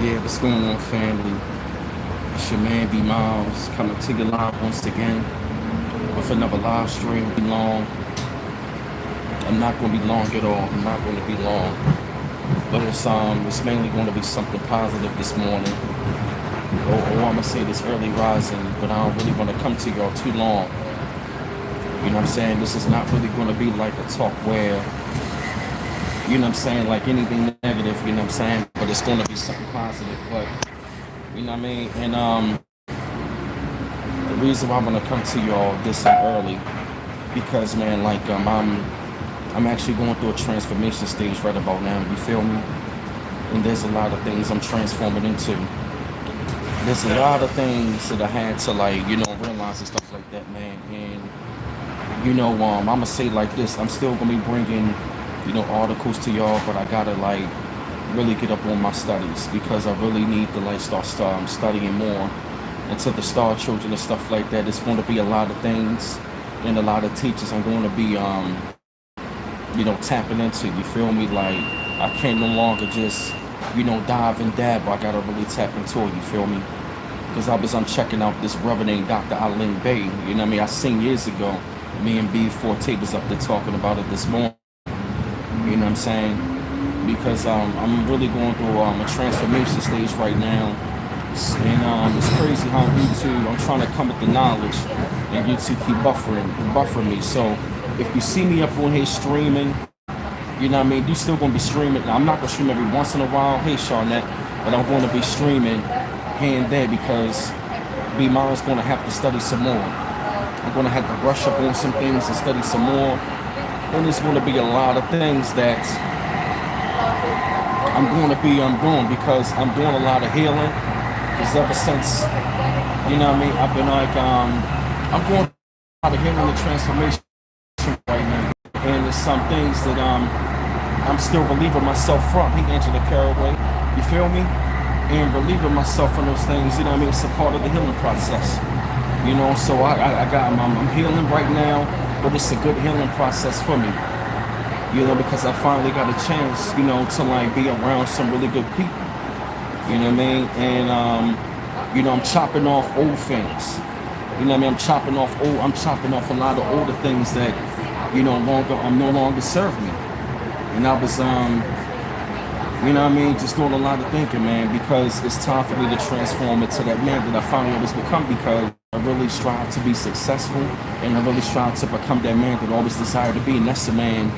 Yeah, what's going on, family? It's your man B Miles coming to you live once again with another live stream. Be long. I'm not going to be long at all. I'm not going to be long, but it's mainly going to be something positive this morning. Or I'm gonna say this early rising, but I don't really want to come to y'all too long. You know what I'm saying? This is not really going to be like a talk where you know what I'm saying, like anything negative. You know what I'm saying, but it's going to be something positive. But you know what I mean, and the reason why I'm gonna come to y'all this early because man, like I'm actually going through a transformation stage right about now. You feel me? And there's a lot of things I'm transforming into. There's a lot of things that I had to like realize and stuff like that, man. And I'm gonna say like this: I'm still gonna be bringing articles to y'all, but I gotta like really get up on my studies because I really need to like start studying more into the Star Children and stuff like that. It's going to be a lot of things and a lot of teachers I'm going to be tapping into. You feel me? Like I can't no longer just dive and dab. I gotta really tap into it. You feel me? Because I'm checking out this brother named Dr. Alan Bay. You know what I mean? I seen years ago. Me and B Forte was up there talking about it this morning. You know what I'm saying? Because I'm really going through a transformation stage right now. And it's crazy how YouTube, I'm trying to come with the knowledge, and YouTube keep buffering me. So if you see me up on here streaming, you know what I mean, you still gonna be streaming. Now, I'm not gonna stream every once in a while, hey Charnette, but I'm gonna be streaming here and there because B Mine's gonna have to study some more. I'm gonna have to brush up on some things and study some more. And there's gonna be a lot of things that I'm doing because I'm doing a lot of healing. Because ever since, you know what I mean, I've been like, I'm going through a lot of healing and transformation right now. And there's some things that I'm still relieving myself from. He Angela Caraway, you feel me? And relieving myself from those things, you know what I mean? It's a part of the healing process. So I'm healing right now, but it's a good healing process for me. Because I finally got a chance, to like be around some really good people. You know what I mean? And I'm chopping off old things. You know what I mean? I'm chopping off a lot of older things that, no longer serve me. And I was just doing a lot of thinking, man, because it's time for me to transform into that man that I finally always become because I really strive to be successful and I really strive to become that man that I always desired to be. And that's the man,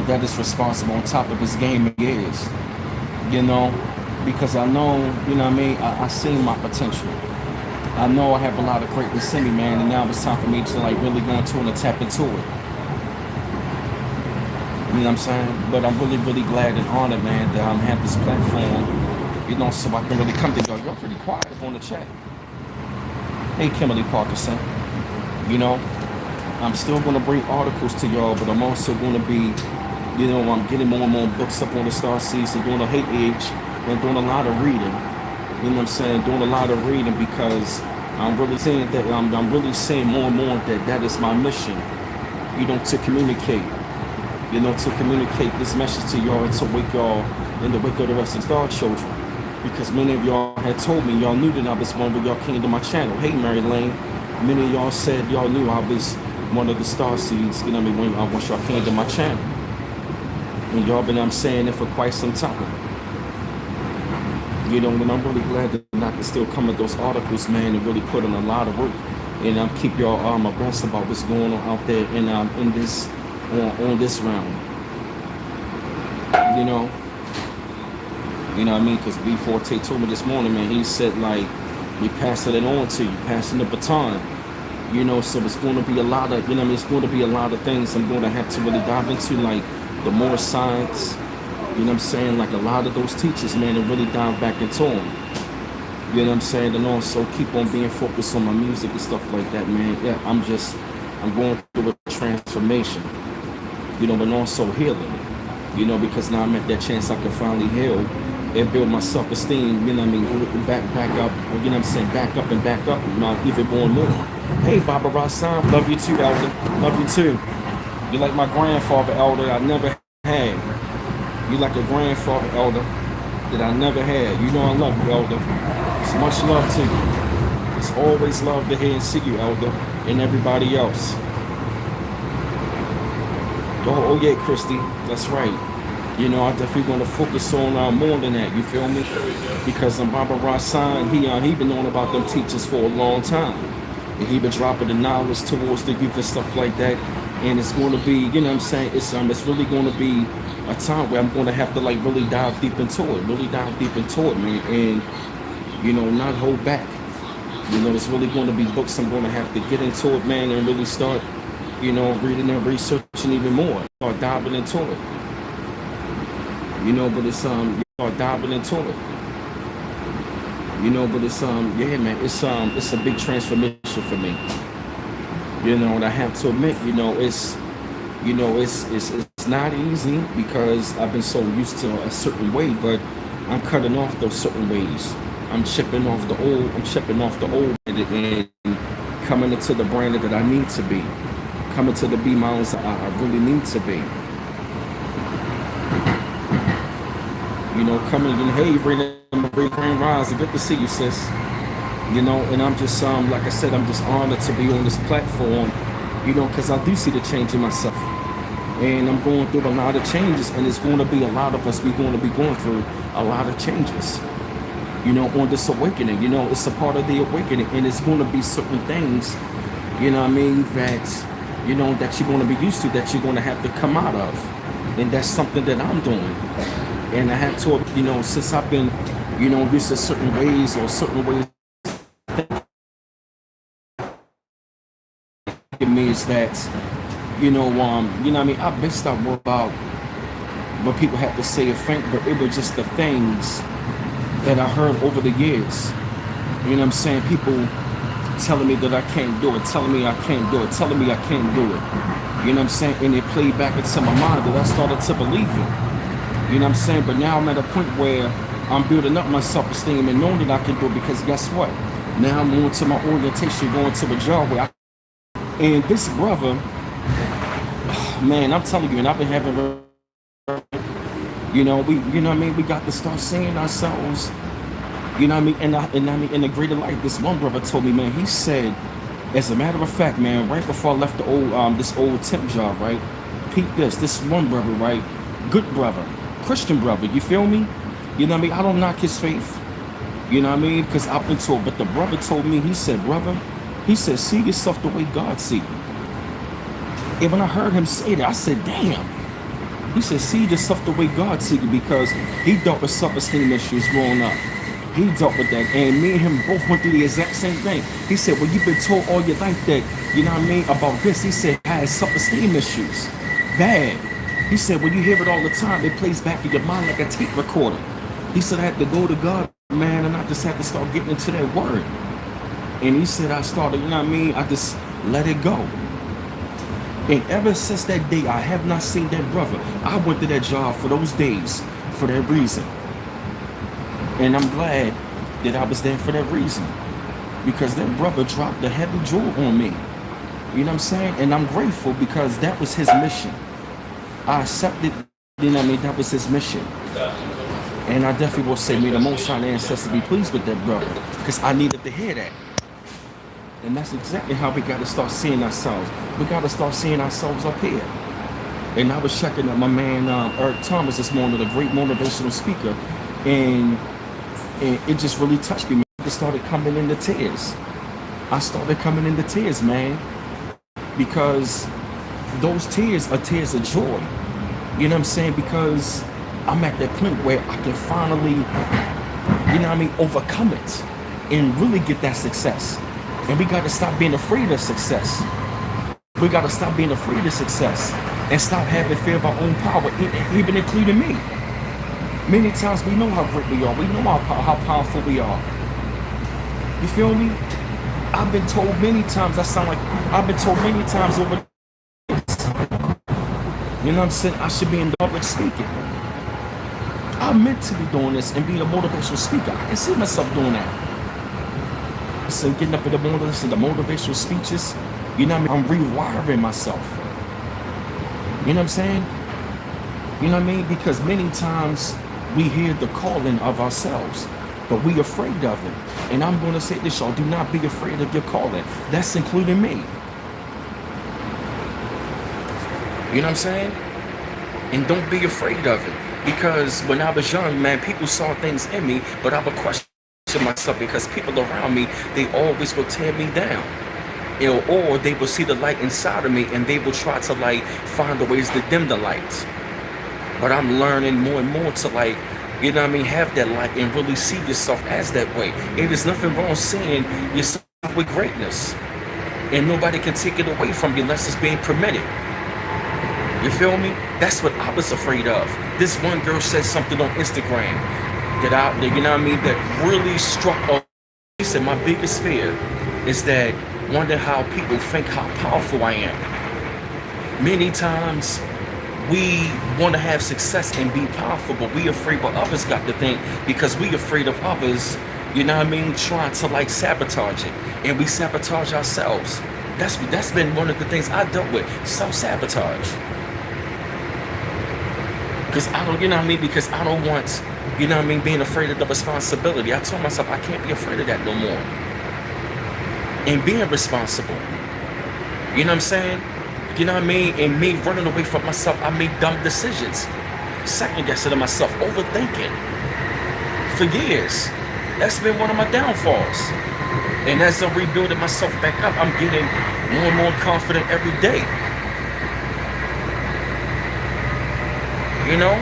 that is responsible on top of his game he is. Because I know, I seen my potential. I know I have a lot of greatness in me, man, and now it's time for me to like really go into it and tap into it. You know what I'm saying? But I'm really, really glad and honored, man, that I have this platform, so I can really come to y'all. You're pretty quiet on the chat. Hey, Kimberly Parkinson. I'm still going to bring articles to y'all, but I'm also going to be, I'm getting more and more books up on the Star Season, doing a hate age, and doing a lot of reading. You know what I'm saying? Doing a lot of reading because I'm really saying that I'm really saying more and more that is my mission. To communicate. To communicate this message to y'all and to wake y'all and to wake up the rest of the Star Children. Because many of y'all had told me y'all knew that I was one when y'all came to my channel. Hey, Mary Lane. Many of y'all said y'all knew I was one of the star seeds. You know what I mean? Once y'all came to my channel. And y'all been saying it for quite some time. And I'm really glad that I can still come with those articles, man, and really put in a lot of work. And keep y'all abreast about what's going on out there in this on this round. You know what I mean? Because B Forte told me this morning, man, he said like we passing it on to you, passing the baton. So it's going to be a lot of, it's going to be a lot of things I'm going to have to really dive into, like the more science. You know what I'm saying? Like a lot of those teachers, man, and really dive back into them. You know what I'm saying? And also keep on being focused on my music and stuff like that, man. Yeah, I'm going through a transformation, and also healing, because now I'm at that chance I can finally heal and build my self-esteem, back up, you know what I'm saying? Back up and back up, even more and more. Hey, Baba Rassan, love you too, Elder. Love you too. You're like my grandfather, Elder. I never had. You like a grandfather, Elder. that I never had. You know I love you, Elder. It's much love to you. It's always love to hear and see you, Elder, and everybody else. Oh yeah, Christy, that's right. You know, I definitely want to focus on more than that. You feel me? Because Baba Rasan, he been knowing about them teachers for a long time, and he been dropping the knowledge towards the youth and stuff like that. And it's going to be, you know what I'm saying? It's really going to be a time where I'm going to have to like really dive deep into it, man, and you know, not hold back. You know, it's really going to be books I'm going to have to get into it, man, and really start, you know, reading and researching even more, start diving into it. You know, but it's start diving into it. You know, but it's yeah, man, it's a big transformation for me. You know, and I have to admit, you know, it's not easy because I've been so used to a certain way, but I'm cutting off those certain ways. I'm chipping off the old and coming into the brand that I need to be. Coming to the B mountains I really need to be. You know, coming in, hey, Marie Grand Rise, good to see you, sis. You know, and I'm just, like I said, I'm just honored to be on this platform, you know, because I do see the change in myself. And I'm going through a lot of changes, and it's going to be a lot of us, we're going to be going through a lot of changes, you know, on this awakening. You know, it's a part of the awakening, and it's going to be certain things, you know what I mean, that, you know, that you're going to be used to, that you're going to have to come out of. And that's something that I'm doing. And I had to, you know, since I've been, you know, used to certain ways it means that, you know what I mean, I've been stopped worried about what people have to say or think, but it was just the things that I heard over the years. You know what I'm saying? People telling me that I can't do it, telling me I can't do it, telling me I can't do it. You know what I'm saying? And it played back into my mind that I started to believe it. You know what I'm saying? But now I'm at a point where I'm building up my self-esteem and knowing that I can do it, because guess what? Now I'm going to my orientation, going to a job where and this brother, man, I'm telling you, and I've been having, you know, you know what I mean? We got to start seeing ourselves, you know what I mean? And I mean, in a greater light. This one brother told me, man, he said, as a matter of fact, man, right before I left the old, this old temp job, right? Peep this one brother, right? Good brother. Christian brother, you feel me? You know what I mean? I don't knock his faith, you know what I mean? Because I've been told, but the brother told me, he said, brother, he said, see yourself the way God see you. And when I heard him say that, I said, damn. He said, see yourself the way God see you, because he dealt with self-esteem issues growing up. He dealt with that, and me and him both went through the exact same thing. He said, well, you've been told all your life that, you know what I mean, about this. He said, I had self-esteem issues, bad. He said, when you hear it all the time, it plays back in your mind like a tape recorder. He said, I had to go to God, man, and I just had to start getting into that word. And he said, I started, you know what I mean, I just let it go. And ever since that day, I have not seen that brother. I went to that job for those days for that reason. And I'm glad that I was there for that reason, because that brother dropped a heavy jewel on me. You know what I'm saying? And I'm grateful, because that was his mission. I accepted, you know what I mean, that was his mission. And I definitely will say, may the Most High ancestors be pleased with that brother, because I needed to hear that. And that's exactly how we got to start seeing ourselves. We got to start seeing ourselves up here. And I was checking out my man Eric Thomas this morning, a great motivational speaker, and it just really touched me. I started coming into tears. I started coming into tears, man, because those tears are tears of joy. You know what I'm saying? Because I'm at that point where I can finally, you know what I mean, overcome it and really get that success. And we got to stop being afraid of success. We got to stop being afraid of success and stop having fear of our own power, even including me. Many times we know how great we are. We know how powerful we are. You feel me? I've been told many times, I've been told many times over, you know what I'm saying, I should be in public speaking. I'm meant to be doing this and being a motivational speaker. I can see myself doing that. So getting up in the morning, listening to motivational speeches, you know what I mean? I'm rewiring myself. You know what I'm saying? You know what I mean? Because many times We hear the calling of ourselves, but we afraid of it. And I'm going to say this, y'all, do not be afraid of your calling. That's including me. You know what I'm saying? And don't be afraid of it. Because when I was young, man, people saw things in me, but I would question myself because people around me, they always will tear me down. You know, or they will see the light inside of me and they will try to like find the ways to dim the light. But I'm learning more and more to like, you know what I mean, have that light and really see yourself as that way. It is nothing wrong seeing yourself with greatness. And nobody can take it away from you unless it's being permitted. You feel me? That's what I was afraid of. This one girl said something on Instagram you know what I mean, that really struck a. She said, my biggest fear is that wonder how people think how powerful I am. Many times we want to have success and be powerful, but we afraid what others got to think because we afraid of others, you know what I mean, trying to like sabotage it. And we sabotage ourselves. That's been one of the things I dealt with, self-sabotage. Because I don't, you know what I mean, because I don't want, you know what I mean, being afraid of the responsibility. I told myself I can't be afraid of that no more. And being responsible. You know what I'm saying? You know what I mean? And me running away from myself, I made dumb decisions. Second guessing to myself, overthinking. For years. That's been one of my downfalls. And as I'm rebuilding myself back up, I'm getting more and more confident every day. You know?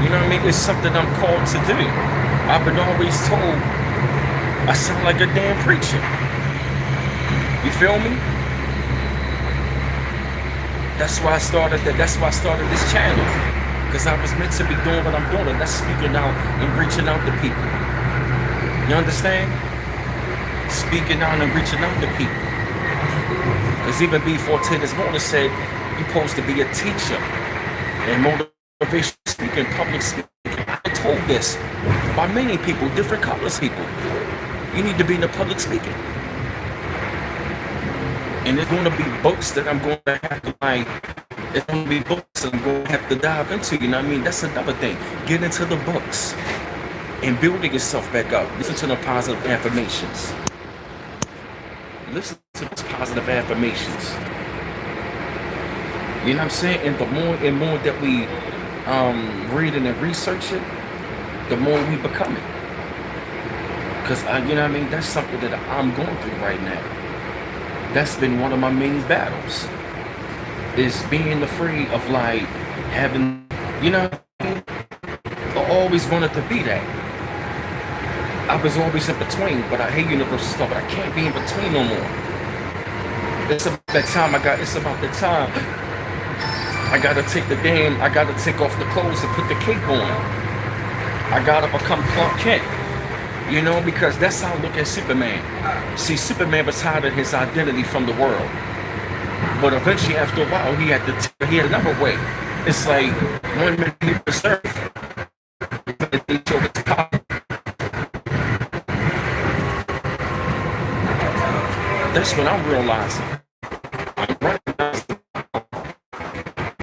You know what I mean? It's something I'm called to do. I've been always told I sound like a damn preacher. You feel me? That's why I started this channel. Because I was meant to be doing what I'm doing, and that's speaking out and reaching out to people. You understand? Speaking out and reaching out to people. Because even B14 this morning said you're supposed to be a teacher and motivation speaking, public speaking. I told this by many people, different colors people. You need to be in the public speaking. And there's going to be books that I'm going to have to like, it's going to be books that I'm going to have to dive into, you know what I mean? That's another thing. Get into the books and building yourself back up. Listen to the positive affirmations. Listen to those positive affirmations. You know what I'm saying? And the more and more that we read and research it, the more we become it. Because, you know what I mean? That's something that I'm going through right now. That's been one of my main battles. Is being afraid of like having, you know, I always wanted to be that. I was always in between, but I hate universal stuff, but I can't be in between no more. It's about that time it's about the time I gotta take off the clothes and put the cape on. I gotta become Clark Kent. You know, because that's how I look at Superman. See, Superman was hiding his identity from the world. But eventually, after a while, he had another way. It's like, one minute he was Earth, that's what I'm realizing.